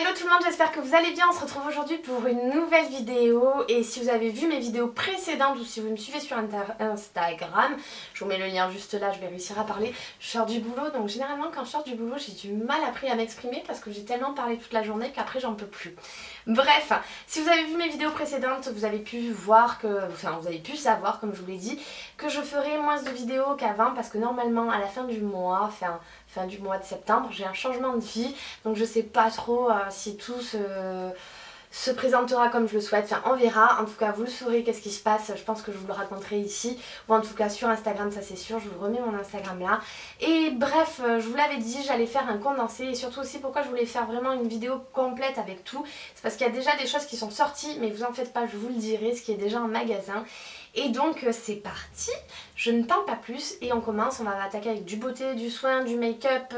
Hello tout le monde, j'espère que vous allez bien. On se retrouve aujourd'hui pour une nouvelle vidéo. Et si vous avez vu mes vidéos précédentes ou si vous me suivez sur Instagram, je vous mets le lien juste là, je vais réussir à parler. Je sors du boulot, donc généralement quand je sors du boulot j'ai du mal après à m'exprimer parce que j'ai tellement parlé toute la journée qu'après j'en peux plus. Bref, si vous avez vu mes vidéos précédentes, vous avez pu voir vous avez pu savoir, comme je vous l'ai dit, que je ferai moins de vidéos qu'avant parce que normalement à la fin du mois, fin du mois de septembre, j'ai un changement de vie, donc je sais pas trop si tout se présentera comme je le souhaite, enfin on verra. En tout cas vous le saurez qu'est-ce qui se passe, je pense que je vous le raconterai ici ou en tout cas sur Instagram, ça c'est sûr, je vous remets mon Instagram là. Et bref, je vous l'avais dit, j'allais faire un condensé et surtout aussi pourquoi je voulais faire vraiment une vidéo complète avec tout, c'est parce qu'il y a déjà des choses qui sont sorties, mais vous en faites pas, je vous le dirai, ce qui est déjà en magasin. Et donc c'est parti, je ne parle pas plus et on commence, on va attaquer avec du beauté, du soin, du make-up,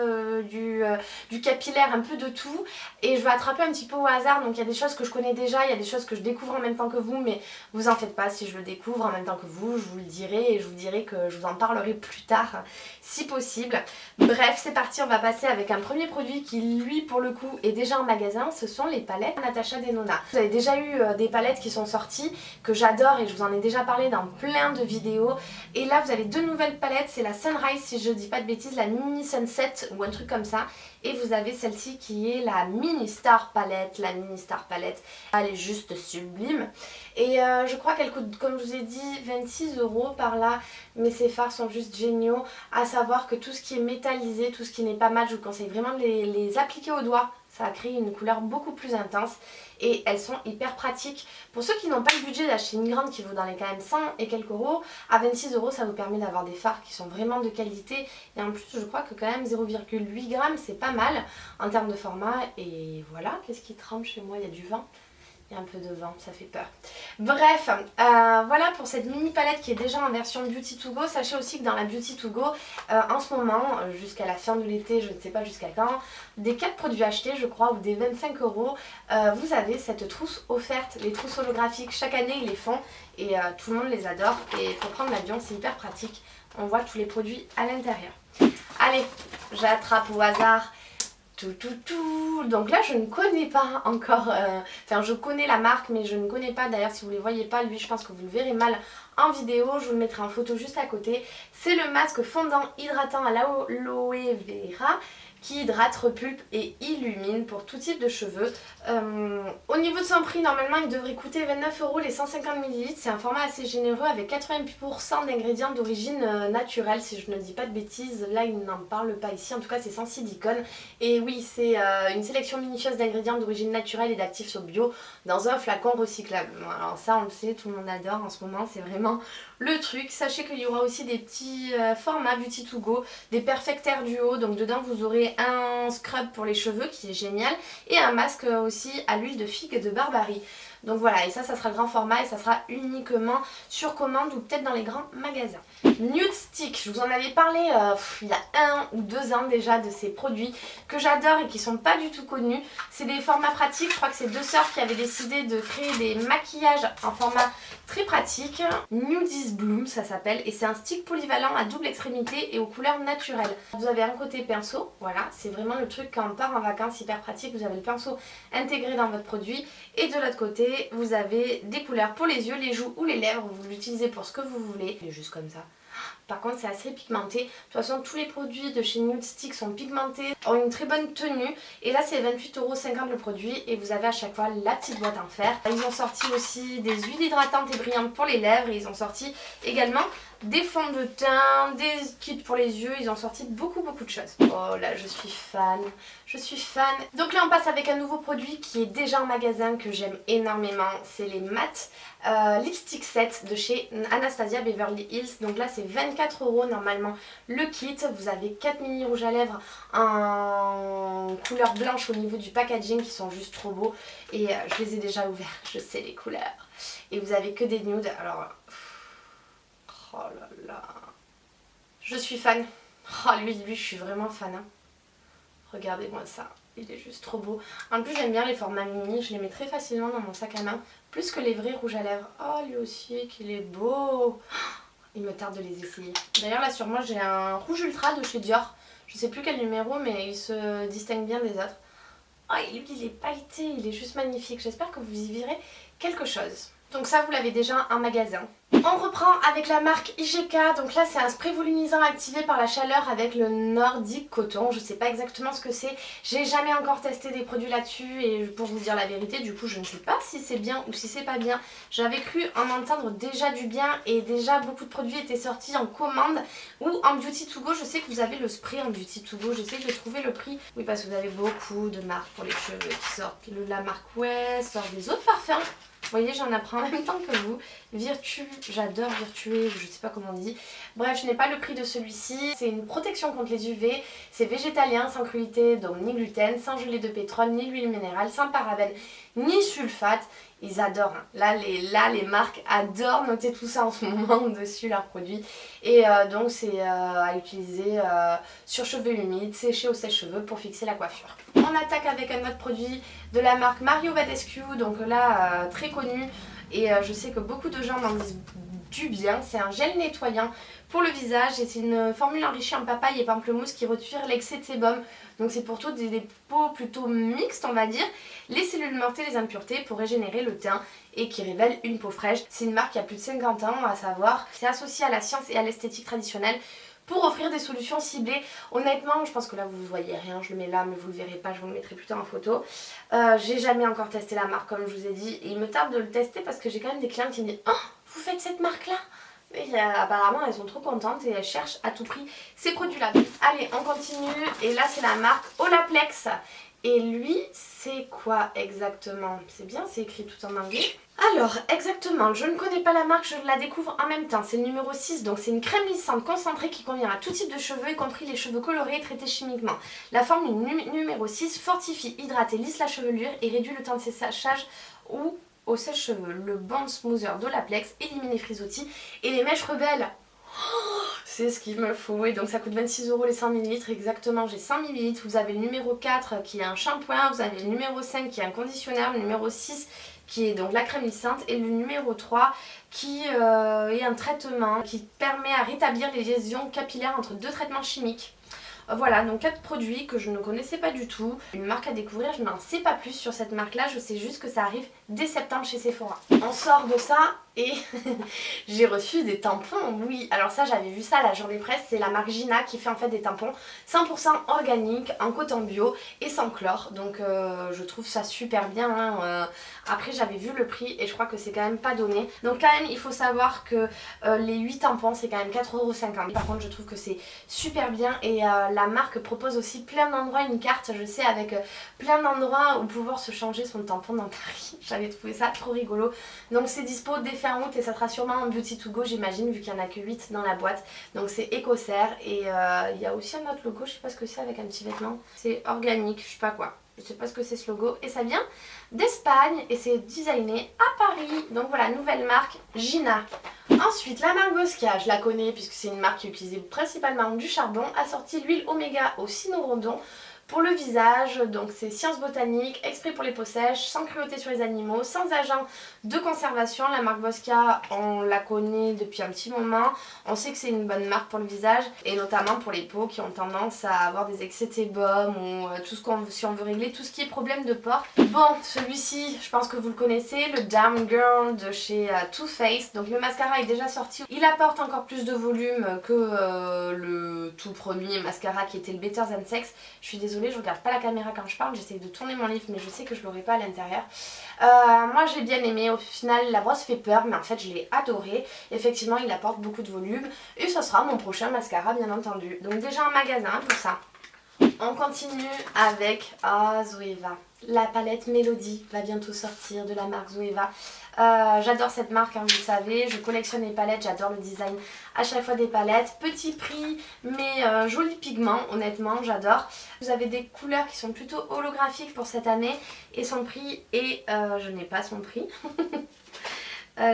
du capillaire, un peu de tout. Et je vais attraper un petit peu au hasard, donc il y a des choses que je connais déjà, il y a des choses que je découvre en même temps que vous, mais vous en faites pas, si je le découvre en même temps que vous, je vous le dirai et je vous dirai que je vous en parlerai plus tard, si possible. Bref, c'est parti, on va passer avec un premier produit qui lui pour le coup est déjà en magasin, ce sont les palettes Natasha Denona. Vous avez déjà eu des palettes qui sont sorties, que j'adore et je vous en ai déjà parlé dans plein de vidéos. Et là vous avez deux nouvelles palettes, c'est la Sunrise si je dis pas de bêtises, la Mini Sunset ou un truc comme ça. Et vous avez celle-ci qui est la Mini Star Palette. La Mini Star Palette, elle est juste sublime. Et je crois qu'elle coûte, comme je vous ai dit, 26 € par là. Mais ces fards sont juste géniaux. À savoir que tout ce qui est métallisé, tout ce qui n'est pas mat, je vous conseille vraiment de les appliquer au doigt. Ça a créé une couleur beaucoup plus intense et elles sont hyper pratiques. Pour ceux qui n'ont pas le budget d'acheter une grande qui vaut dans les quand même 100 et quelques euros, à 26 € ça vous permet d'avoir des fards qui sont vraiment de qualité. Et en plus je crois que quand même 0,8 g c'est pas mal en termes de format. Et voilà, qu'est-ce qui tremble chez moi? Il y a du vent. Il y a un peu de vent, ça fait peur. Bref, voilà pour cette mini palette qui est déjà en version Beauty to Go. Sachez aussi que dans la Beauty to Go, en ce moment, jusqu'à la fin de l'été, je ne sais pas jusqu'à quand, des 4 produits achetés, je crois, ou des 25 €, vous avez cette trousse offerte. Les trousses holographiques, chaque année ils les font et tout le monde les adore. Et pour prendre l'avion, c'est hyper pratique. On voit tous les produits à l'intérieur. Allez, j'attrape au hasard. Donc là je ne connais pas encore, enfin je connais la marque mais je ne connais pas, d'ailleurs si vous ne les voyez pas, lui je pense que vous le verrez mal en vidéo, je vous le mettrai en photo juste à côté. C'est le masque fondant hydratant à l'aloe vera qui hydrate, repulpe et illumine pour tout type de cheveux. Au niveau de son prix, normalement il devrait coûter 29 € les 150 ml. C'est un format assez généreux avec 80% d'ingrédients d'origine naturelle, si je ne dis pas de bêtises. Là il n'en parle pas ici, en tout cas c'est sans silicone. Et oui, c'est une sélection minutieuse d'ingrédients d'origine naturelle et d'actifs bio dans un flacon recyclable. Alors ça on le sait, tout le monde adore en ce moment, c'est vraiment le truc. Sachez qu'il y aura aussi des petits formats Beauty to Go, des Perfect Air Duo, donc dedans vous aurez un scrub pour les cheveux qui est génial et un masque aussi à l'huile de figue de Barbarie. Donc voilà, et ça sera grand format et ça sera uniquement sur commande ou peut-être dans les grands magasins. Nude Stick, je vous en avais parlé il y a 1 ou 2 ans déjà de ces produits que j'adore et qui sont pas du tout connus. C'est des formats pratiques, je crois que c'est deux sœurs qui avaient décidé de créer des maquillages en format très pratique. Nudis Bloom ça s'appelle et c'est un stick polyvalent à double extrémité et aux couleurs naturelles. Vous avez un côté pinceau, voilà, c'est vraiment le truc quand on part en vacances hyper pratique, vous avez le pinceau intégré dans votre produit et de l'autre côté vous avez des couleurs pour les yeux, les joues ou les lèvres, vous l'utilisez pour ce que vous voulez, il est juste comme ça. Par contre c'est assez pigmenté, de toute façon tous les produits de chez Nude Stick sont pigmentés, ont une très bonne tenue et là c'est 28,50 € le produit et vous avez à chaque fois la petite boîte en fer. Ils ont sorti aussi des huiles hydratantes et brillantes pour les lèvres et ils ont sorti également des fonds de teint, des kits pour les yeux, ils ont sorti beaucoup de choses. Oh là je suis fan, je suis fan. Donc là on passe avec un nouveau produit qui est déjà en magasin que j'aime énormément, c'est les matte lipstick set de chez Anastasia Beverly Hills. Donc là c'est 24 € normalement le kit, vous avez 4 mini rouges à lèvres en couleur blanche au niveau du packaging qui sont juste trop beaux et je les ai déjà ouverts, je sais les couleurs. Et vous avez que des nudes, alors... Oh là là, je suis fan. Oh lui je suis vraiment fan. Hein. Regardez-moi ça, il est juste trop beau. En plus j'aime bien les formats mini, je les mets très facilement dans mon sac à main. Plus que les vrais rouges à lèvres. Oh lui aussi qu'il est beau. Il me tarde de les essayer. D'ailleurs là sur moi j'ai un rouge ultra de chez Dior. Je sais plus quel numéro mais il se distingue bien des autres. Oh, et lui il est pailleté, il est juste magnifique. J'espère que vous y verrez quelque chose. Donc ça vous l'avez déjà en magasin. On reprend avec la marque IGK, donc là c'est un spray volumisant activé par la chaleur avec le Nordic Coton, je sais pas exactement ce que c'est, j'ai jamais encore testé des produits là-dessus et pour vous dire la vérité du coup je ne sais pas si c'est bien ou si c'est pas bien. J'avais cru en entendre déjà du bien et déjà beaucoup de produits étaient sortis en commande ou en Beauty to Go. Je sais que vous avez le spray en Beauty to Go, je sais que j'ai trouvé le prix, oui parce que vous avez beaucoup de marques pour les cheveux qui sortent, la marque West sort des autres parfums. Vous voyez, j'en apprends en même temps que vous. Virtue, j'adore Virtue, je sais pas comment on dit. Bref, je n'ai pas le prix de celui-ci. C'est une protection contre les UV. C'est végétalien, sans cruauté, donc ni gluten, sans gelée de pétrole, ni huile minérale, sans parabènes, ni sulfate. Ils adorent. Hein. Là, les marques adorent noter tout ça en ce moment dessus leurs produits. Et donc, c'est à utiliser sur cheveux humides, sécher au sèche-cheveux pour fixer la coiffure. On attaque avec un autre produit de la marque Mario Badescu. Donc là, très connu. Et je sais que beaucoup de gens m'en disent du bien. C'est un gel nettoyant pour le visage et c'est une formule enrichie en papaye et pamplemousse qui retire l'excès de sébum. Donc c'est pour toutes des peaux plutôt mixtes on va dire, les cellules mortes et les impuretés pour régénérer le teint et qui révèle une peau fraîche. C'est une marque qui a plus de 50 ans à savoir, c'est associé à la science et à l'esthétique traditionnelle pour offrir des solutions ciblées. Honnêtement, je pense que là vous ne voyez rien, je le mets là mais vous ne le verrez pas, je vous le mettrai plus tard en photo. J'ai jamais encore testé la marque comme je vous ai dit et il me tarde de le tester parce que j'ai quand même des clients qui me disent « Oh, vous faites cette marque là ?» Et apparemment elles sont trop contentes et elles cherchent à tout prix ces produits là. Allez on continue et là c'est la marque Olaplex. Et lui c'est quoi exactement? C'est bien, c'est écrit tout en anglais. Alors exactement, je ne connais pas la marque, je la découvre en même temps. C'est le numéro 6, donc c'est une crème lissante concentrée qui convient à tout type de cheveux, y compris les cheveux colorés et traités chimiquement. La formule numéro 6 fortifie, hydrate et lisse la chevelure et réduit le temps de séchage ou au sèche-cheveux. Le Bond Smoother d'Olaplex élimine les frisottis et les mèches rebelles. Oh, c'est ce qu'il me faut. Et donc ça coûte 26 € les 100 ml. Exactement, j'ai 100 ml. Vous avez le numéro 4 qui est un shampoing. Vous avez le numéro 5 qui est un conditionneur. Le numéro 6 qui est donc la crème lissante. Et le numéro 3 qui est un traitement qui permet à rétablir les lésions capillaires entre deux traitements chimiques. Voilà, donc 4 produits que je ne connaissais pas du tout. Une marque à découvrir, je n'en sais pas plus sur cette marque là, je sais juste que ça arrive dès septembre chez Sephora. On sort de ça et j'ai reçu des tampons, oui. Alors ça j'avais vu ça à la journée presse, c'est la marque Gina qui fait en fait des tampons 100% organiques, en coton bio et sans chlore. Donc je trouve ça super bien. Hein. Après j'avais vu le prix et je crois que c'est quand même pas donné. Donc quand même il faut savoir que les 8 tampons c'est quand même 4,50 €. Par contre je trouve que c'est super bien et la marque propose aussi plein d'endroits, une carte je sais avec plein d'endroits où pouvoir se changer son tampon dans Paris. J'avais trouvé ça trop rigolo. Donc c'est dispo dès fin août et ça sera sûrement en Beauty to Go j'imagine vu qu'il n'y en a que 8 dans la boîte. Donc c'est Ecocer et il y a aussi un autre logo, je sais pas ce que c'est avec un petit vêtement. C'est organique, je sais pas quoi. Je sais pas ce que c'est ce logo et ça vient d'Espagne et c'est designé à Paris. Donc voilà, nouvelle marque Gina. Ensuite la marque Boscia, je la connais puisque c'est une marque qui utilisait principalement du charbon, a sorti l'huile Oméga au cynorhodon pour le visage, donc c'est science botanique, exprès pour les peaux sèches, sans cruauté sur les animaux, sans agent de conservation. La marque Boscia, on la connaît depuis un petit moment, on sait que c'est une bonne marque pour le visage et notamment pour les peaux qui ont tendance à avoir des excès de sébum ou tout ce si on veut régler tout ce qui est problème de pores. Bon, celui-ci, je pense que vous le connaissez, le Damn Girl de chez Too Faced. Donc le mascara est déjà sorti, il apporte encore plus de volume que le tout premier mascara qui était le Better Than Sex. Je suis désolée, je regarde pas la caméra quand je parle, j'essaie de tourner mon livre mais je sais que je l'aurai pas à l'intérieur. Moi j'ai bien aimé, au final la brosse fait peur mais en fait je l'ai adoré. Effectivement il apporte beaucoup de volume et ça sera mon prochain mascara bien entendu. Donc déjà en magasin pour ça. On continue avec Zoeva. La palette Mélodie va bientôt sortir de la marque Zoeva. J'adore cette marque, hein, vous le savez, je collectionne les palettes, j'adore le design à chaque fois des palettes. Petit prix, mais joli pigment, honnêtement, j'adore. Vous avez des couleurs qui sont plutôt holographiques pour cette année et son prix est... je n'ai pas son prix.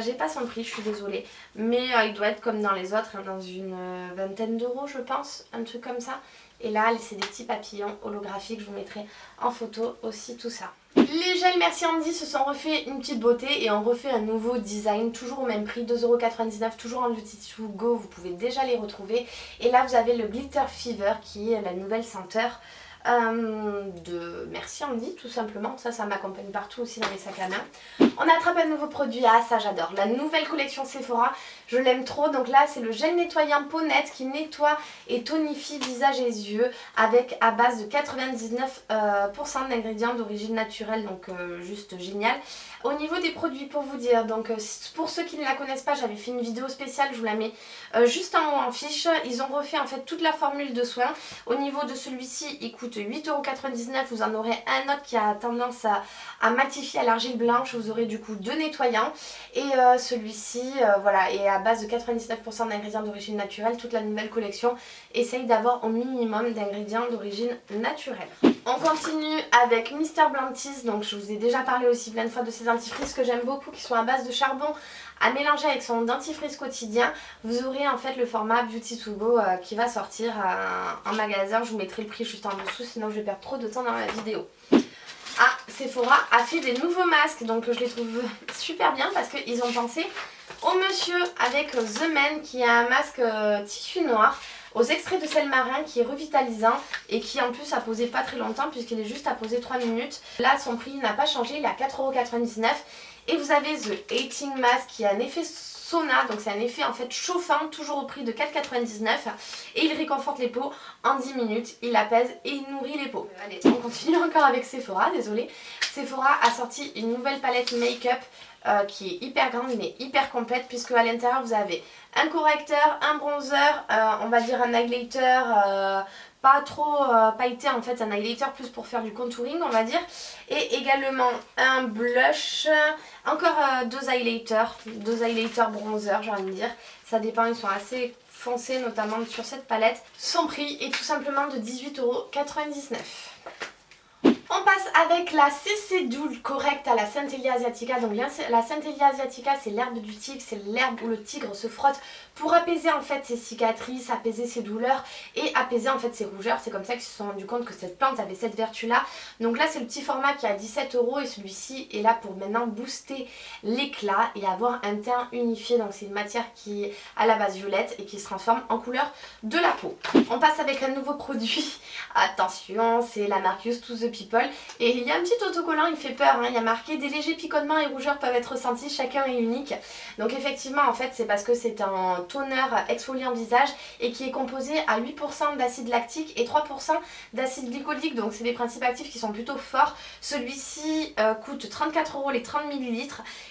J'ai pas son prix, je suis désolée. Mais il doit être comme dans les autres, hein, dans une vingtaine d'euros je pense, un truc comme ça. Et là c'est des petits papillons holographiques, je vous mettrai en photo aussi tout ça. Les gels Merci Andy se sont refait une petite beauté et ont refait un nouveau design, toujours au même prix, 2,99 €, toujours en Beauty to Go, vous pouvez déjà les retrouver. Et là vous avez le Glitter Fever qui est la nouvelle senteur. de Merci Andy tout simplement, ça m'accompagne partout aussi dans les sacs à main. On attrape un nouveau produit, ah ça j'adore, la nouvelle collection Sephora, je l'aime trop. Donc là c'est le gel nettoyant peau nette qui nettoie et tonifie visage et yeux avec à base de 99% d'ingrédients d'origine naturelle, donc juste génial. Au niveau des produits, pour vous dire, donc pour ceux qui ne la connaissent pas, j'avais fait une vidéo spéciale, je vous la mets juste en haut en fiche. Ils ont refait en fait toute la formule de soins. Au niveau de celui-ci, il coûte 8,99 €. Vous en aurez un autre qui a tendance à matifier à l'argile blanche. Vous aurez du coup 2 nettoyants. Et celui-ci, voilà, est à base de 99% d'ingrédients d'origine naturelle. Toute la nouvelle collection essaye d'avoir au minimum d'ingrédients d'origine naturelle. On continue avec Mr. Blantis. Donc je vous ai déjà parlé aussi plein de fois de ces dentifrices que j'aime beaucoup, qui sont à base de charbon à mélanger avec son dentifrice quotidien. Vous aurez en fait le format Beauty to Go qui va sortir en magasin. Je vous mettrai le prix juste en dessous, sinon je vais perdre trop de temps dans la vidéo. Ah, Sephora a fait des nouveaux masques, donc je les trouve super bien parce qu'ils ont pensé au monsieur avec The Man qui a un masque tissu noir aux extraits de sel marin qui est revitalisant et qui en plus a posé pas très longtemps puisqu'il est juste à poser 3 minutes. Là son prix n'a pas changé, il est à 4,99 €. Et vous avez The Aging Mask qui a un effet sauna, donc c'est un effet en fait chauffant, toujours au prix de 4,99 €. Et il réconforte les peaux en 10 minutes, il apaise et il nourrit les peaux. Allez, on continue encore avec Sephora, désolé. Sephora a sorti une nouvelle palette make-up qui est hyper grande mais hyper complète, puisque à l'intérieur vous avez un correcteur, un bronzer, on va dire un highlighter pas trop pailleté en fait, un highlighter plus pour faire du contouring on va dire, et également un blush, encore deux highlighters bronzer j'ai envie de dire, ça dépend, ils sont assez foncés notamment sur cette palette. Son prix est tout simplement de 18,99 €. On passe avec la CC Doux correcte à la Centellia asiatica. Donc la Centellia asiatica c'est l'herbe du tigre, c'est l'herbe où le tigre se frotte pour apaiser en fait ses cicatrices, apaiser ses douleurs et apaiser en fait ses rougeurs. C'est comme ça qu'ils se sont rendus compte que cette plante avait cette vertu là. Donc là c'est le petit format qui est à 17 € et celui-ci est là pour maintenant booster l'éclat et avoir un teint unifié. Donc c'est une matière qui est à la base violette et qui se transforme en couleur de la peau. On passe avec un nouveau produit, attention, c'est la marque Used to the People. Et il y a un petit autocollant, il fait peur, hein. Il y a marqué des légers picotements et rougeurs peuvent être ressentis, chacun est unique. Donc effectivement en fait c'est parce que c'est un toner exfoliant visage et qui est composé à 8% d'acide lactique et 3% d'acide glycolique, donc c'est des principes actifs qui sont plutôt forts. Celui-ci coûte 34 € les 30 ml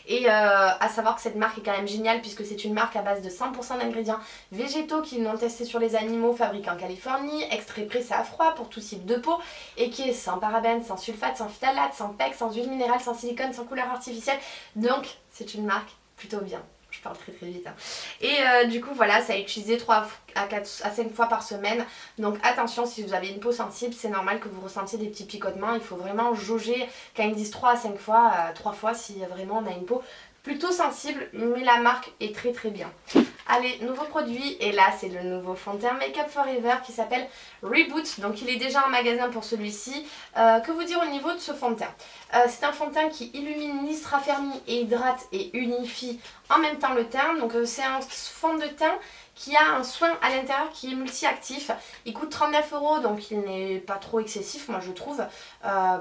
et à savoir que cette marque est quand même géniale puisque c'est une marque à base de 100% d'ingrédients végétaux qui n'ont testé sur les animaux, fabriqués en Californie, extrait pressé à froid pour tout type de peau et qui est sans parabènes, sans sulfate, sans phthalate, sans PEC, sans huile minérale, sans silicone, sans couleur artificielle. Donc c'est une marque plutôt bien. Je parle très vite. Hein. Et du coup voilà, ça est utilisé 3 à 5 fois par semaine. Donc attention, si vous avez une peau sensible, c'est normal que vous ressentiez des petits picotements. Il faut vraiment jauger quand ils disent 3 à 5 fois, 3 fois si vraiment on a une peau plutôt sensible, mais la marque est très bien. Allez, nouveau produit, et là c'est le nouveau fond de teint Make Up Forever qui s'appelle Reboot. Donc il est déjà en magasin pour celui-ci. Que vous dire au niveau de ce fond de teint, c'est un fond de teint qui illumine, lisse, raffermit et hydrate et unifie en même temps le teint. Donc c'est un fond de teint qui a un soin à l'intérieur qui est multi-actif. Il coûte 39 € donc il n'est pas trop excessif moi je trouve,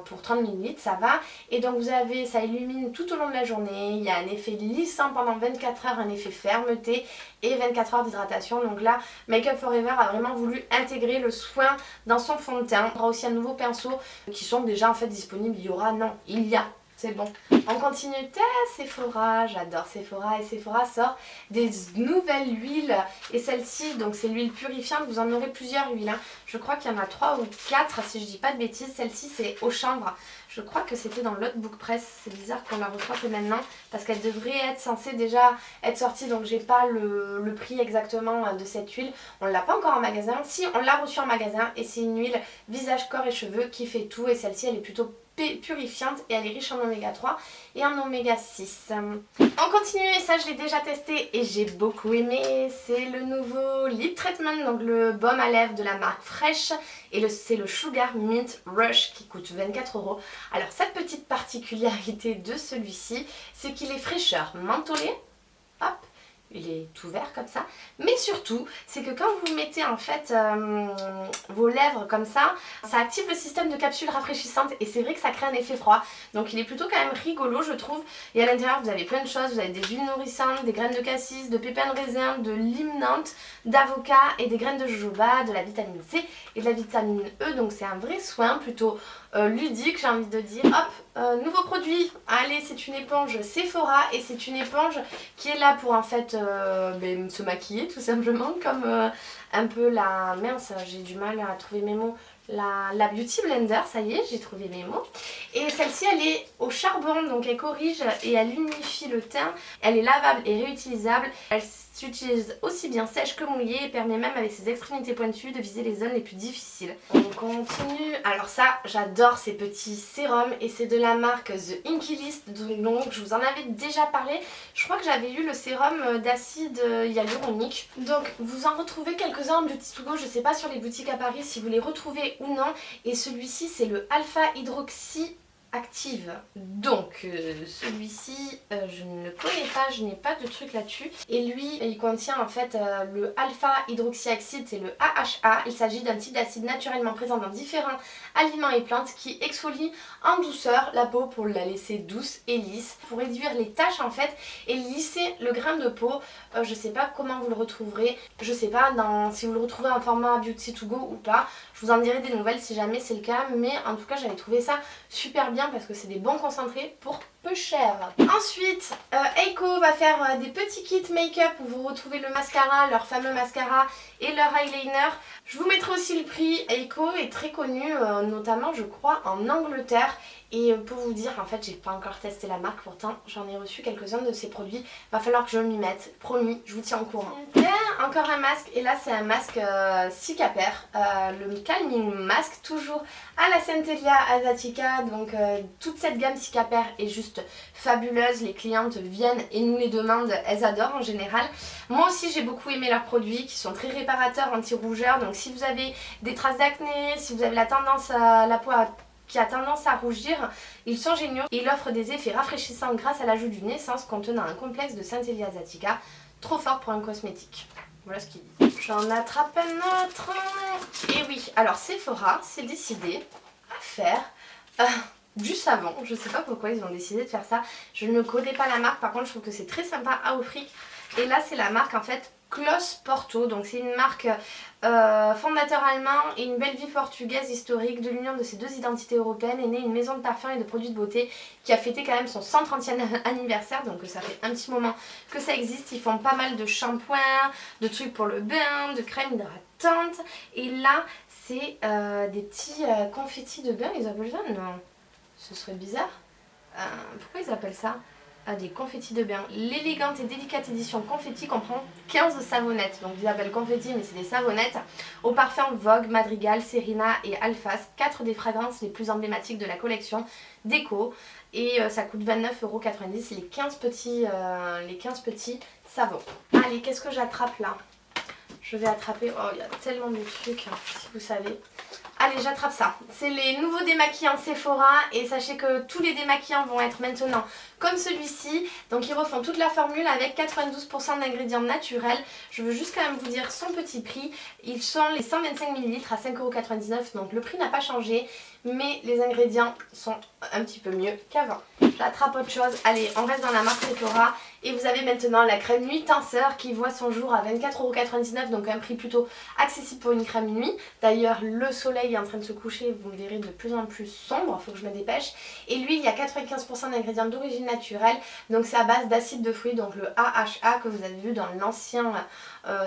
pour 30 ml ça va. Et donc vous avez, ça illumine tout au long de la journée, il y a un effet lissant pendant 24 heures, un effet fermeté et 24 heures d'hydratation. Donc là Make Up Forever a vraiment voulu intégrer le soin dans son fond de teint. Il y aura aussi un nouveau pinceau qui sont déjà en fait disponibles, il y a c'est bon. On continue, Sephora, j'adore Sephora et Sephora sort des nouvelles huiles et celle-ci, donc c'est l'huile purifiante, vous en aurez plusieurs huiles, hein. Je crois qu'il y en a 3 ou 4 si je dis pas de bêtises, celle-ci c'est au chanvre, je crois que c'était dans l'autre book press, c'est bizarre qu'on la reçoive que maintenant parce qu'elle devrait être censée déjà être sortie, donc j'ai pas le prix exactement de cette huile, on l'a pas encore en magasin, si on l'a reçue en magasin et c'est une huile visage, corps et cheveux qui fait tout et celle-ci elle est plutôt purifiante et elle est riche en oméga 3 et en oméga 6. On continue et ça je l'ai déjà testé et j'ai beaucoup aimé, c'est le nouveau lip treatment, donc le baume à lèvres de la marque Fresh et c'est le Sugar Mint Rush qui coûte 24 €. Alors cette petite particularité de celui-ci c'est qu'il est fraîcheur mentholé, hop, il est tout vert comme ça. Mais surtout, c'est que quand vous mettez en fait vos lèvres comme ça active le système de capsules rafraîchissantes et c'est vrai que ça crée un effet froid. Donc il est plutôt quand même rigolo je trouve. Et à l'intérieur vous avez plein de choses, vous avez des huiles nourrissantes, des graines de cassis, de pépins de raisin, de lime nantes, d'avocat et des graines de jojoba, de la vitamine C et de la vitamine E. Donc c'est un vrai soin plutôt ludique j'ai envie de dire. Hop, nouveau produit, allez c'est une éponge Sephora et c'est une éponge qui est là pour en fait se maquiller tout simplement comme un peu la... mince j'ai du mal à trouver mes mots. La Beauty Blender, ça y est, j'ai trouvé mes mots. Et celle-ci, elle est au charbon, donc elle corrige et elle unifie le teint. Elle est lavable et réutilisable. Elle s'utilise aussi bien sèche que mouillée et permet même avec ses extrémités pointues de viser les zones les plus difficiles. On continue. Alors ça, j'adore ces petits sérums et c'est de la marque The Inky List. Donc je vous en avais déjà parlé. Je crois que j'avais eu le sérum d'acide hyaluronique. Donc vous en retrouvez quelques-uns en Beauty To Go. Je sais pas sur les boutiques à Paris si vous les retrouvez ou non, et celui-ci c'est le alpha hydroxy active. Donc celui-ci je ne le connais pas, je n'ai pas de truc là-dessus. Et lui il contient en fait le alpha hydroxyacide, c'est le AHA. Il s'agit d'un type d'acide naturellement présent dans différents aliments et plantes qui exfolie en douceur la peau pour la laisser douce et lisse, pour réduire les taches en fait et lisser le grain de peau. Je sais pas comment vous le retrouverez, je sais pas si vous le retrouvez en format Beauty To Go ou pas. Je vous en dirai des nouvelles si jamais c'est le cas, mais en tout cas j'avais trouvé ça super bien parce que c'est des bons concentrés pour peu cher. Ensuite, Eiko va faire des petits kits make-up où vous retrouvez le mascara, leur fameux mascara et leur eyeliner. Je vous mettrai aussi le prix. Eiko est très connu, notamment je crois en Angleterre. Et pour vous dire, en fait j'ai pas encore testé la marque, pourtant j'en ai reçu quelques-uns de ces produits. Va falloir que je m'y mette, promis, je vous tiens au courant. Bien, encore un masque, et là c'est un masque Cicaper, le Calming Mask, toujours à la Centellia Asiatica. Donc toute cette gamme Cicaper est juste fabuleuse, les clientes viennent et nous les demandent, elles adorent en général. Moi aussi j'ai beaucoup aimé leurs produits qui sont très réparateurs, anti-rougeurs. Donc si vous avez des traces d'acné, si vous avez la tendance à la peau qui a tendance à rougir, ils sont géniaux. Ils offrent des effets rafraîchissants grâce à l'ajout d'une essence contenant un complexe de Centellia Asiatica, trop fort pour un cosmétique. Voilà ce qu'il dit. J'en attrape un autre. Et oui, alors Sephora s'est décidé à faire du savon. Je sais pas pourquoi ils ont décidé de faire ça. Je ne connais pas la marque, par contre je trouve que c'est très sympa à offrir. Et là c'est la marque en fait Clos Porto, donc c'est une marque fondateur allemand et une belle vie portugaise historique. De l'union de ces deux identités européennes est née une maison de parfums et de produits de beauté qui a fêté quand même son 130e anniversaire, donc ça fait un petit moment que ça existe. Ils font pas mal de shampoings, de trucs pour le bain, de crèmes hydratantes, et là c'est des petits confettis de bain, ils appellent ça? Non, ce serait bizarre. Pourquoi ils appellent ça des confettis de bain? L'élégante et délicate édition confetti comprend 15 savonnettes. Donc ils appellent confetti mais c'est des savonnettes au parfum Vogue, Madrigal, Serena et Alphas. 4 des fragrances les plus emblématiques de la collection déco. Et ça coûte 29,90 € les 15 petits savons. Allez, qu'est-ce que j'attrape là? Je vais attraper... Oh, il y a tellement de trucs, hein, si vous savez. Allez, j'attrape ça. C'est les nouveaux démaquillants Sephora et sachez que tous les démaquillants vont être maintenant comme celui-ci. Donc ils refont toute la formule avec 92% d'ingrédients naturels. Je veux juste quand même vous dire son petit prix. Ils sont les 125 ml à 5,99 €. Donc le prix n'a pas changé, mais les ingrédients sont un petit peu mieux qu'avant. J'attrape autre chose. Allez, on reste dans la marque Sephora. Et vous avez maintenant la crème nuit tenseur qui voit son jour à 24,99 €. Donc un prix plutôt accessible pour une crème nuit. D'ailleurs, le soleil est en train de se coucher. Vous me verrez de plus en plus sombre. Il faut que je me dépêche. Et lui, il y a 95% d'ingrédients d'origine naturelle. Donc c'est à base d'acide de fruits. Donc le AHA que vous avez vu dans l'ancien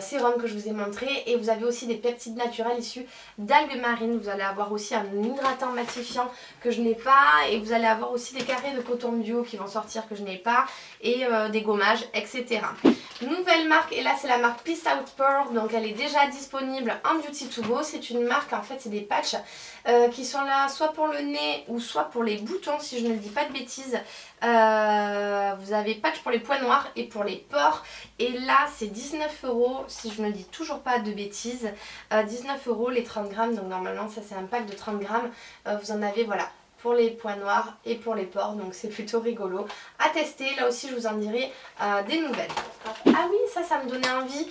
sérum que je vous ai montré. Et vous avez aussi des peptides naturels issus d'algues marines. Vous allez avoir aussi un hydratant matifiant que je n'ai pas. Et vous allez avoir aussi des carrés de coton bio qui vont sortir que je n'ai pas. Et des gommages, etc. Nouvelle marque, et là c'est la marque Peace Out Pearl. Donc elle est déjà disponible en Beauty To Go. C'est une marque, en fait c'est des patchs qui sont là soit pour le nez ou soit pour les boutons si je ne dis pas de bêtises. Vous avez patch pour les points noirs et pour les pores. Et là c'est 19 € si je ne dis toujours pas de bêtises. 19 € les 30 grammes. Donc normalement ça c'est un pack de 30 grammes. Vous en avez voilà pour les points noirs et pour les pores, donc c'est plutôt rigolo à tester. Là aussi je vous en dirai des nouvelles. Ah oui, ça me donnait envie.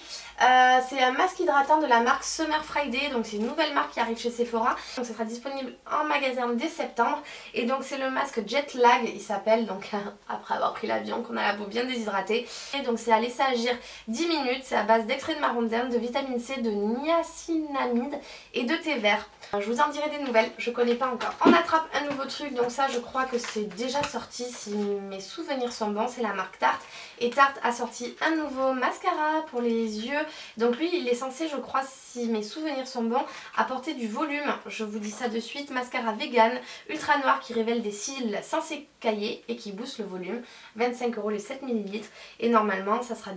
C'est un masque hydratant de la marque Summer Friday, donc c'est une nouvelle marque qui arrive chez Sephora. Donc ça sera disponible en magasin dès septembre. Et donc c'est le masque Jet Lag, il s'appelle, donc après avoir pris l'avion qu'on a la peau bien déshydratée. Et donc c'est à laisser agir 10 minutes, c'est à base d'extrait de marron d'Inde, de vitamine C, de niacinamide et de thé vert. Je vous en dirai des nouvelles, je connais pas encore. On attrape un nouveau truc, donc ça je crois que c'est déjà sorti si mes souvenirs sont bons, c'est la marque Tarte. Et Tarte a sorti un nouveau mascara pour les yeux. Donc lui il est censé, je crois, si mes souvenirs sont bons, apporter du volume. Je vous dis ça de suite, mascara vegan, ultra noir qui révèle des cils sans s'écailler et qui booste le volume. 25 € les 7 ml. Et normalement ça sera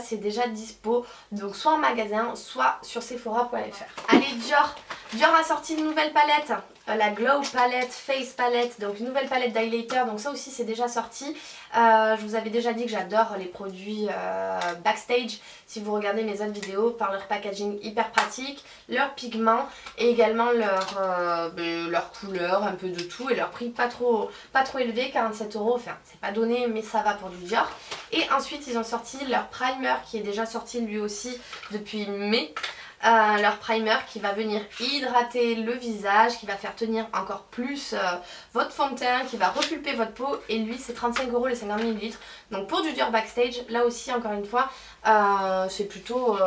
c'est déjà dispo, donc soit en magasin, soit sur sephora.fr. Allez, Dior a sorti une nouvelle palette, la Glow Palette, Face Palette, donc une nouvelle palette d'highlighter, donc ça aussi c'est déjà sorti. Je vous avais déjà dit que j'adore les produits Backstage, si vous regardez mes autres vidéos, par leur packaging hyper pratique, leurs pigments et également leur couleur, un peu de tout, et leur prix pas trop élevé, 47 €, enfin c'est pas donné mais ça va pour du Dior. Et ensuite ils ont sorti leur primer qui est déjà sorti lui aussi depuis mai. Leur primer qui va venir hydrater le visage, qui va faire tenir encore plus votre fond de teint, qui va repulper votre peau, et lui c'est 35 € les 50 ml. Donc pour du Dior Backstage, là aussi encore une fois c'est plutôt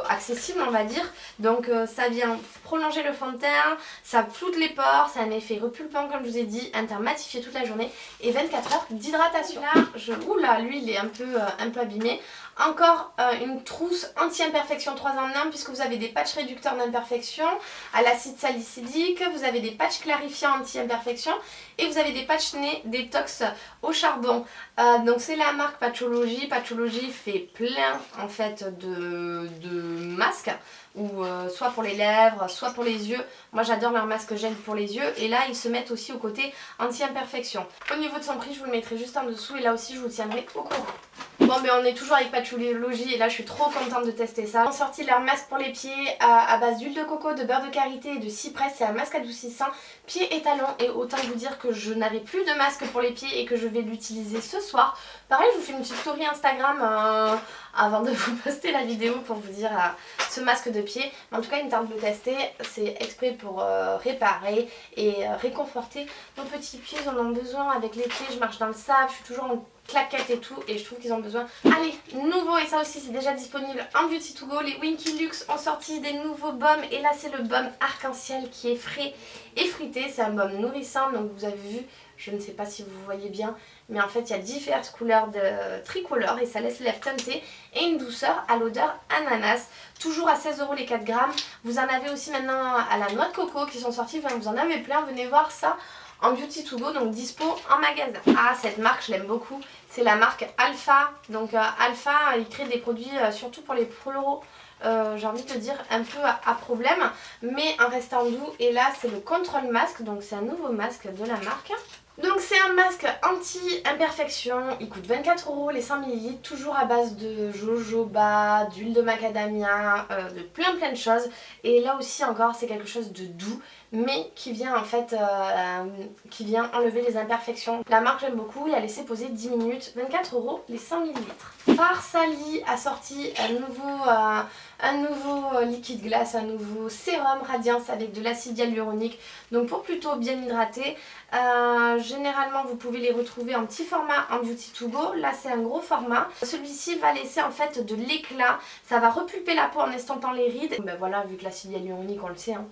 accessible on va dire. Donc ça vient prolonger le fond de teint, ça floute les pores, ça a un effet repulpant comme je vous ai dit, intermatifié toute la journée et 24 heures d'hydratation. Là, oula, lui il est un peu abîmé. Encore une trousse anti-imperfection 3 en 1 puisque vous avez des patchs réducteurs d'imperfection à l'acide salicylique, vous avez des patchs clarifiants anti-imperfection et vous avez des patchs nez détox au charbon. Donc c'est la marque Patchology. Patchology fait plein en fait de masques, ou soit pour les lèvres, soit pour les yeux. Moi j'adore leur masque gel pour les yeux et là ils se mettent aussi au côté anti-imperfection. Au niveau de son prix je vous le mettrai juste en dessous et là aussi je vous tiendrai au courant. Bon mais on est toujours avec Patchology et là je suis trop contente de tester ça. Ils ont sorti leur masque pour les pieds à base d'huile de coco, de beurre de karité et de cyprès. C'est un masque adoucissant pieds et talons, et autant vous dire que je n'avais plus de masque pour les pieds et que je vais l'utiliser ce soir. Pareil je vous fais une petite story Instagram avant de vous poster la vidéo pour vous dire ce masque de pied. Mais en tout cas il me tente de le tester, c'est exprès pour réparer et réconforter nos petits pieds. Ils en ont besoin avec l'été, je marche dans le sable, je suis toujours en claquettes et tout et je trouve qu'ils ont besoin. Allez, nouveau, et ça aussi c'est déjà disponible en Beauty To Go, les Winky Luxe ont sorti des nouveaux baumes et là c'est le baume arc-en-ciel qui est frais et fruité. C'est un baume nourrissant, donc vous avez vu, je ne sais pas si vous voyez bien, mais en fait il y a différentes couleurs de tricolore et ça laisse les lèvres teintées et une douceur à l'odeur ananas. Toujours à 16 € les 4 grammes. Vous en avez aussi maintenant à la noix de coco qui sont sortis, enfin, vous en avez plein, venez voir ça en Beauty To Go, donc dispo en magasin. Ah, cette marque je l'aime beaucoup, c'est la marque Alpha. Donc Alpha, il crée des produits surtout pour les polos, j'ai envie de dire un peu à problème, mais en restant doux. Et là c'est le Control Masque, donc c'est un nouveau masque de la marque. Donc c'est un masque anti-imperfection, il coûte 24 € les 100 ml, toujours à base de jojoba, d'huile de macadamia, de plein de choses. Et là aussi encore c'est quelque chose de doux, mais qui vient en fait qui vient enlever les imperfections. La marque j'aime beaucoup et a laissé poser 10 minutes, 24 € les 100 ml. Farsali a sorti un nouveau liquide glace, un nouveau sérum Radiance avec de l'acide hyaluronique, donc pour plutôt bien hydrater. Généralement vous pouvez les retrouver en petit format en Beauty To Go, là c'est un gros format. Celui-ci va laisser en fait de l'éclat, ça va repulper la peau en estompant les rides. Ben voilà, vu que l'acide hyaluronique on le sait, hein,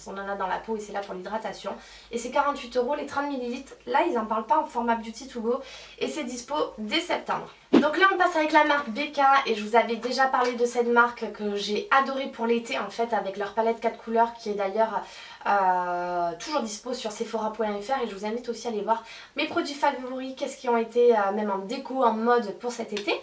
on en a dans la peau et c'est là pour l'hydratation. Et c'est 48 € les 30 ml, là ils en parlent pas en format Beauty To Go et c'est dispo dès septembre. Donc là on passe avec la marque BK et je vous avais déjà parlé de cette marque que j'ai adorée pour l'été en fait, avec leur palette 4 couleurs qui est d'ailleurs toujours dispo sur sephora.fr, et je vous invite aussi à aller voir mes produits favoris, qu'est-ce qui ont été même en déco, en mode pour cet été.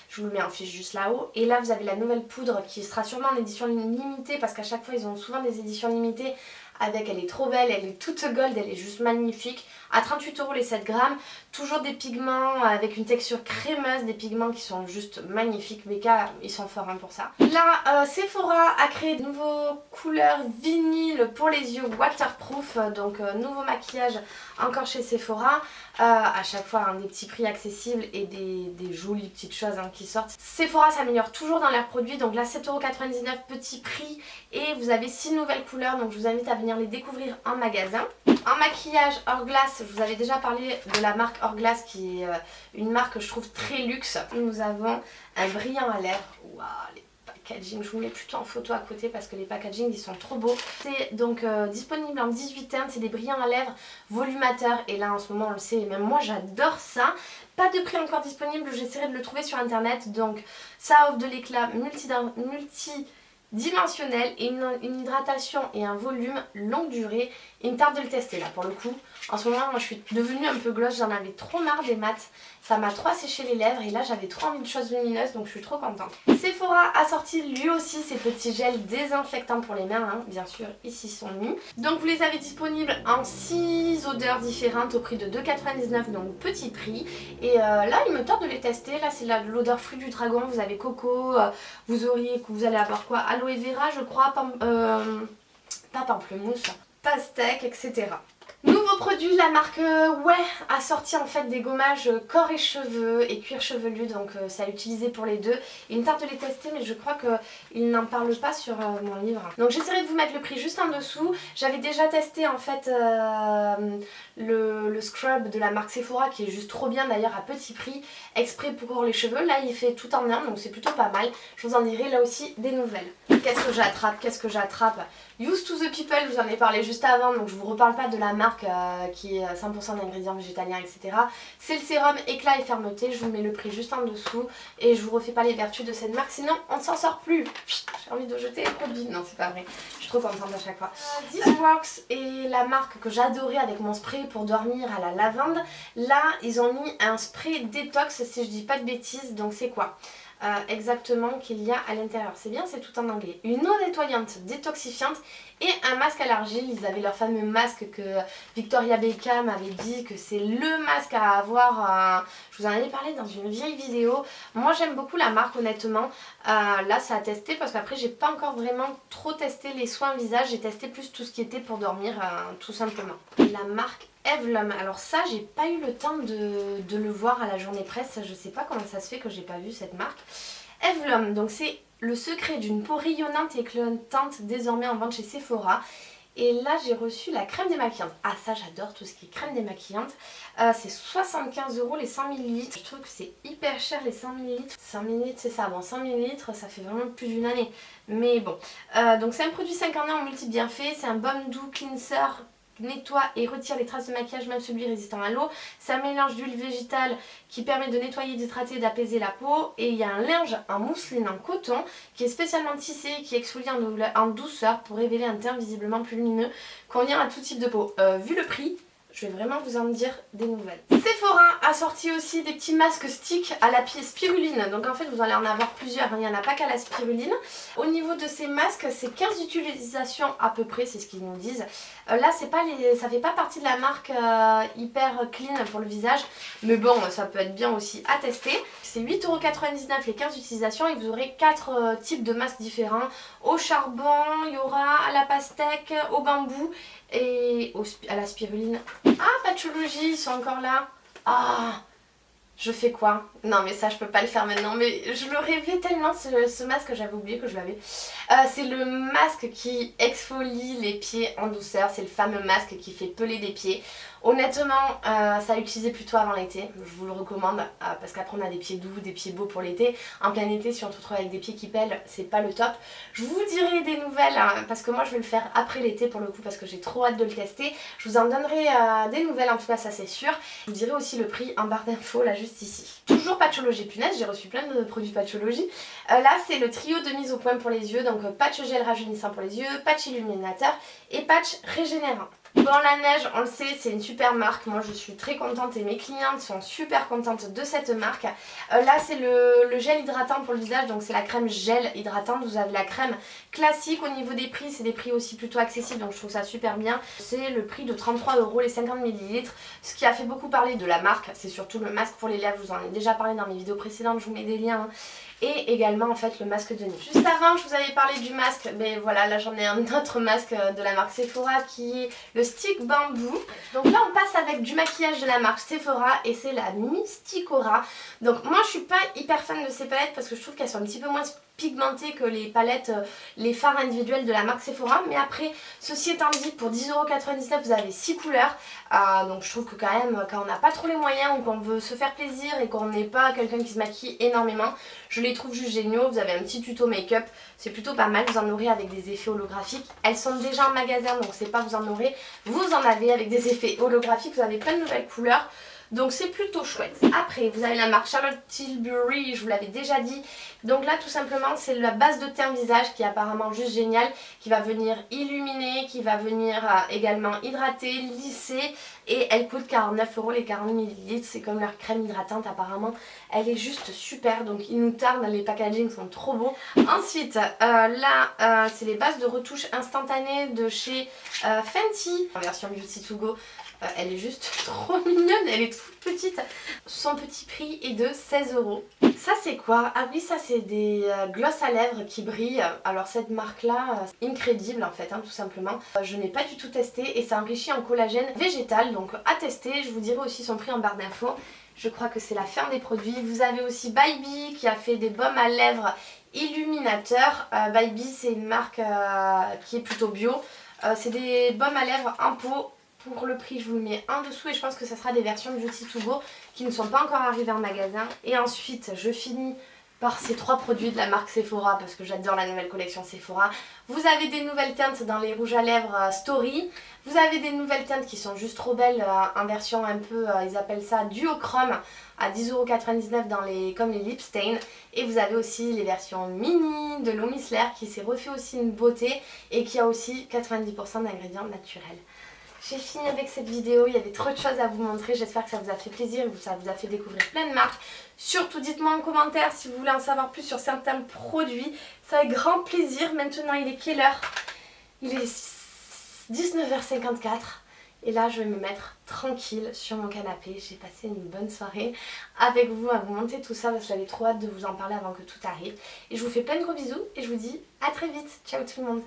Je vous le mets en fiche juste là-haut. Et là vous avez la nouvelle poudre qui sera sûrement en édition limitée, parce qu'à chaque fois ils ont souvent des éditions limitées avec, elle est trop belle, elle est toute gold, elle est juste magnifique. à 38 € les 7 grammes. Toujours des pigments avec une texture crémeuse, des pigments qui sont juste magnifiques. Becca, ils sont forts pour ça. Là, Sephora a créé de nouveaux couleurs vinyle pour les yeux waterproof, donc nouveau maquillage encore chez Sephora. À chaque fois des petits prix accessibles et des jolies petites choses qui sortent. Sephora s'améliore toujours dans leurs produits, donc là 7,99 € petit prix et vous avez 6 nouvelles couleurs, donc je vous invite à venir les découvrir en magasin. En maquillage Hourglass, je vous avais déjà parlé de la marque Hourglass qui est une marque que je trouve très luxe. Nous avons un brillant à lèvres. Waouh, les packaging, je vous mets plutôt en photo à côté parce que les packaging ils sont trop beaux. C'est donc disponible en 18 teintes, c'est des brillants à lèvres volumateurs et là en ce moment on le sait, et même moi j'adore ça. Pas de prix encore disponible, j'essaierai de le trouver sur internet, donc ça offre de l'éclat multidimensionnel et une hydratation et un volume longue durée. Il me tarde de le tester là pour le coup. En ce moment moi je suis devenue un peu gloss, j'en avais trop marre des mats. Ça m'a trop asséché les lèvres et là j'avais trop envie de choses lumineuses, donc je suis trop contente. Sephora a sorti lui aussi ses petits gels désinfectants pour les mains, bien sûr ici sont mis. Donc vous les avez disponibles en 6 odeurs différentes au prix de 2,99 €, donc petit prix. Et là il me tarde de les tester, là c'est l'odeur fruit du dragon, vous avez coco, vous allez avoir quoi, aloe vera je crois, pas pamplemousse, pastèque, etc. Nouveau produit, la marque Ouais a sorti en fait des gommages corps et cheveux et cuir chevelu, donc ça a utilisé pour les deux. Il me tarde de les tester mais je crois qu'ils n'en parlent pas sur mon livre. Donc j'essaierai de vous mettre le prix juste en dessous. J'avais déjà testé en fait le scrub de la marque Sephora qui est juste trop bien d'ailleurs à petit prix, exprès pour les cheveux. Là il fait tout en un donc c'est plutôt pas mal. Je vous en dirai là aussi des nouvelles. Qu'est-ce que j'attrape Used to the People, je vous en ai parlé juste avant, donc je vous reparle pas de la marque qui est 100% d'ingrédients végétaliens, etc. C'est le sérum éclat et fermeté, je vous mets le prix juste en dessous et je vous refais pas les vertus de cette marque, sinon on ne s'en sort plus. J'ai envie de jeter les produits, non c'est pas vrai, je suis trop contente à chaque fois. This Works est la marque que j'adorais avec mon spray pour dormir à la lavande. Là ils ont mis un spray détox si je dis pas de bêtises, donc c'est quoi exactement qu'il y a à l'intérieur. C'est bien, c'est tout en anglais. Une eau nettoyante détoxifiante et un masque à l'argile. Ils avaient leur fameux masque que Victoria Beckham avait dit que c'est le masque à avoir. Je vous en avais parlé dans une vieille vidéo. Moi j'aime beaucoup la marque honnêtement. Là ça a testé parce qu'après j'ai pas encore vraiment trop testé les soins visage. J'ai testé plus tout ce qui était pour dormir tout simplement. La marque Evlum, alors ça j'ai pas eu le temps de le voir à la journée presse, je sais pas comment ça se fait que j'ai pas vu cette marque. Evlum, donc c'est le secret d'une peau rayonnante et éclatante désormais en vente chez Sephora. Et là j'ai reçu la crème démaquillante. Ah ça j'adore tout ce qui est crème démaquillante. C'est 75 € les 100 ml. Je trouve que c'est hyper cher les 100 ml. 100 ml c'est ça, bon 100 ml ça fait vraiment plus d'une année. Mais bon, donc c'est un produit 5 en 1 en multi bienfaits. C'est un baume doux cleanser, nettoie et retire les traces de maquillage, même celui résistant à l'eau. C'est un mélange d'huile végétale qui permet de nettoyer, d'hydrater et d'apaiser la peau. Et il y a un linge en mousseline en coton qui est spécialement tissé, qui exfolie en douceur pour révéler un teint visiblement plus lumineux, convient à tout type de peau. Vu le prix, je vais vraiment vous en dire des nouvelles. Sephora a sorti aussi des petits masques sticks à la spiruline. Donc en fait vous allez en avoir plusieurs, il n'y en a pas qu'à la spiruline. Au niveau de ces masques, c'est 15 utilisations à peu près, c'est ce qu'ils nous disent. Là ça fait pas partie de la marque hyper clean pour le visage. Mais bon, ça peut être bien aussi à tester. C'est 8,99 € les 15 utilisations et vous aurez 4 types de masques différents. Au charbon, il y aura à la pastèque, au bambou et à la spiruline. Ah, Patchologie, ils sont encore là. Ah, je fais quoi? Non mais ça je peux pas le faire maintenant, mais je le rêvais tellement ce masque, j'avais oublié que je l'avais. C'est le masque qui exfolie les pieds en douceur, c'est le fameux masque qui fait peler des pieds. Honnêtement, ça a utilisé plutôt avant l'été, je vous le recommande parce qu'après on a des pieds doux, des pieds beaux pour l'été. En plein été, si on se retrouve avec des pieds qui pèlent, c'est pas le top. Je vous dirai des nouvelles parce que moi je vais le faire après l'été pour le coup parce que j'ai trop hâte de le tester. Je vous en donnerai des nouvelles en tout cas, ça c'est sûr. Je vous dirai aussi le prix en barre d'infos là juste ici. Toujours Patchologie, punaise, j'ai reçu plein de produits Patchologie. Là c'est le trio de mise au point pour les yeux, donc patch gel rajeunissant pour les yeux, patch illuminateur et patch régénérant. Bon, la neige, on le sait, c'est une super marque. Moi, je suis très contente et mes clientes sont super contentes de cette marque. Là, c'est le gel hydratant pour le visage, donc c'est la crème gel hydratante. Vous avez la crème classique. Au niveau des prix, c'est des prix aussi plutôt accessibles, donc je trouve ça super bien. C'est le prix de 33 € les 50 ml. Ce qui a fait beaucoup parler de la marque, c'est surtout le masque pour les lèvres. Je vous en ai déjà parlé dans mes vidéos précédentes, je vous mets des liens. Et également en fait le masque de nuit. Juste avant je vous avais parlé du masque, mais voilà, là j'en ai un autre masque de la marque Sephora qui est le Stick Bamboo. Donc là on passe avec du maquillage de la marque Sephora et c'est la Mystic Aura. Donc moi je suis pas hyper fan de ces palettes parce que je trouve qu'elles sont un petit peu moins pigmentées que les palettes, les fards individuels de la marque Sephora. Mais après, ceci étant dit, pour 10,99 € vous avez 6 couleurs. Donc je trouve que quand même, quand on n'a pas trop les moyens ou qu'on veut se faire plaisir et qu'on n'est pas quelqu'un qui se maquille énormément, je les trouve juste géniaux. Vous avez un petit tuto make-up, c'est plutôt pas mal. Vous en aurez avec des effets holographiqiques. Elles sont déjà en magasin, donc c'est pas vous en aurez. Vous en avez avec des effets holographiques. Vous avez plein de nouvelles couleurs. Donc c'est plutôt chouette. Après vous avez la marque Charlotte Tilbury, je vous l'avais déjà dit. Donc là tout simplement c'est la base de teint visage qui est apparemment juste géniale, qui va venir illuminer, qui va venir également hydrater, lisser. Et elle coûte 49 € les 40 ml, c'est comme leur crème hydratante apparemment. Elle est juste super, donc ils nous tardent, les packagings sont trop beaux. Ensuite là c'est les bases de retouche instantanées de chez Fenty en version Beauty to Go. Elle est juste trop mignonne, elle est toute petite. Son petit prix est de 16 €. Ça c'est quoi? Ah oui, ça c'est des glosses à lèvres qui brillent. Alors cette marque là, incrédible en fait, tout simplement. Je n'ai pas du tout testé et c'est enrichi en collagène végétal, donc à tester. Je vous dirai aussi son prix en barre d'infos. Je crois que c'est la fin des produits. Vous avez aussi Baby qui a fait des baumes à lèvres illuminateurs. Baby c'est une marque qui est plutôt bio. C'est des baumes à lèvres en pot. Pour le prix, je vous le mets en dessous et je pense que ça sera des versions Beauty to Go qui ne sont pas encore arrivées en magasin. Et ensuite, je finis par ces 3 produits de la marque Sephora parce que j'adore la nouvelle collection Sephora. Vous avez des nouvelles teintes dans les rouges à lèvres Story. Vous avez des nouvelles teintes qui sont juste trop belles en version un peu, ils appellent ça duochrome à 10,99 € dans comme les lip stain. Et vous avez aussi les versions mini de l'eau micellaire qui s'est refait aussi une beauté et qui a aussi 90% d'ingrédients naturels. J'ai fini avec cette vidéo, il y avait trop de choses à vous montrer, j'espère que ça vous a fait plaisir et que ça vous a fait découvrir plein de marques. Surtout dites-moi en commentaire si vous voulez en savoir plus sur certains produits, c'est avec grand plaisir. Maintenant il est quelle heure? Il est 19h54 et là je vais me mettre tranquille sur mon canapé. J'ai passé une bonne soirée avec vous à vous monter tout ça parce que j'avais trop hâte de vous en parler avant que tout arrive. Et je vous fais plein de gros bisous et je vous dis à très vite, ciao tout le monde.